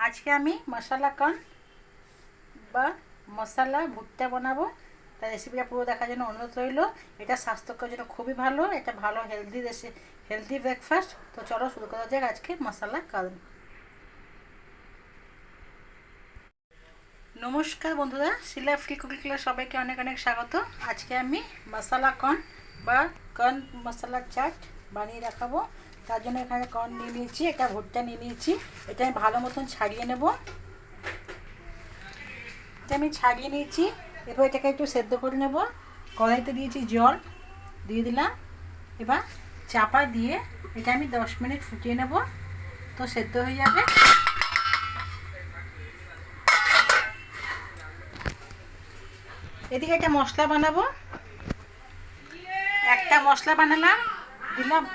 আজকে আমি মশলা কর্ন বা মশলা ভুট্টা বানাবো। তার রেসিপিটা পুরো দেখার জন্য অনুরোধ রইল। এটা স্বাস্থ্যকর জন্য খুবই ভালো, এটা ভালো হেলদি ব্রেকফাস্ট। তো চলো শুরু করা যাক আজকে মশলা কর্ন। নমস্কার বন্ধুরা, শিলা ফ্রি কুকিং ক্লাস সবাইকে অনেক অনেক স্বাগত। আজকে আমি মশলা কর্ন বা কর্ন মশলা চাট বানিয়ে দেখাবো। তার জন্য এখানে কর্ন নিয়ে নিয়েছি, এটা ভুট্টা নিয়ে নিয়েছি। এটা আমি ভালো মতন ছাড়িয়ে নেব। এটা আমি ছাড়িয়ে নিয়েছি। এরপর এটাকে একটু সেদ্ধ করে নেব। কড়াইতে দিয়েছি জল, দিয়ে দিলাম। এবার চাপা দিয়ে এটা আমি 10 মিনিট ফুটিয়ে নেব, তো সেদ্ধ হয়ে যাবে। এদিকে একটা মশলা বানাবো। একটা মশলা বানালাম, দিলাম।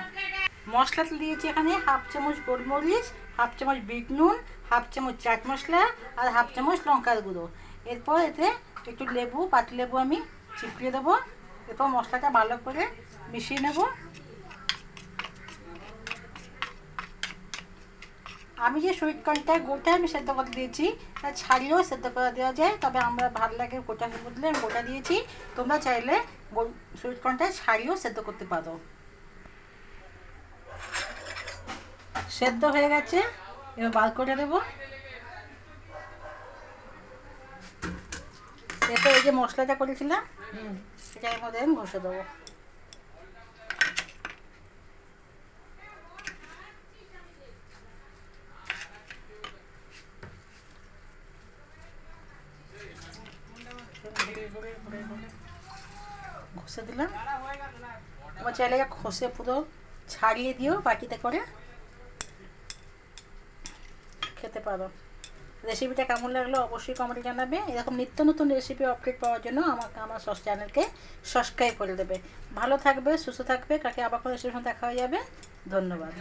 মশলাতে দিয়েছি এখানে হাফ চামচ গোলমরিচ, হাফ চামচ বিট নুন, হাফ চামচ চাট মশলা আর হাফ চামচ লঙ্কার গুঁড়ো। এরপর এতে একটু লেবু, পাতি লেবু আমি চিপিয়ে দেবো। এরপর মশলাটা ভালো করে মিশিয়ে নেব। আমি যে সুইট কর্নটা গোটা আমি সেদ্ধ করে দিয়েছি, তা ছাড়িয়েও সেদ্ধ করে দেওয়া যায়, তবে আমরা ভালো লাগে গোটা বদলে আমি গোটা দিয়েছি। তোমরা চাইলে সুইট কর্নটা ছাড়িয়েও সেদ্ধ করতে পারো। সেদ্ধ হয়ে গেছে, এবার বার করে দেবো। এরপর এই যে মশলাটা করেছিলাম সেটা এর মধ্যে আমি ঘষে দেবো। ঘষে দিলাম। তোমার চাইলে ঘষে পুরো ছাড়িয়ে দিও, বাটিতে করে খেতে পারো। রেসিপিটা কেমন লাগলো অবশ্যই কমেন্টে জানাবে। এরকম নিত্য নতুন রেসিপি আপডেট পাওয়ার জন্য আমাকে আমার চ্যানেলকে সাবস্ক্রাইব করে দেবে। ভালো থাকবে, সুস্থ থাকবে। কাকে আবার কোনো রেসিপির দেখা হয়ে যাবে। ধন্যবাদ।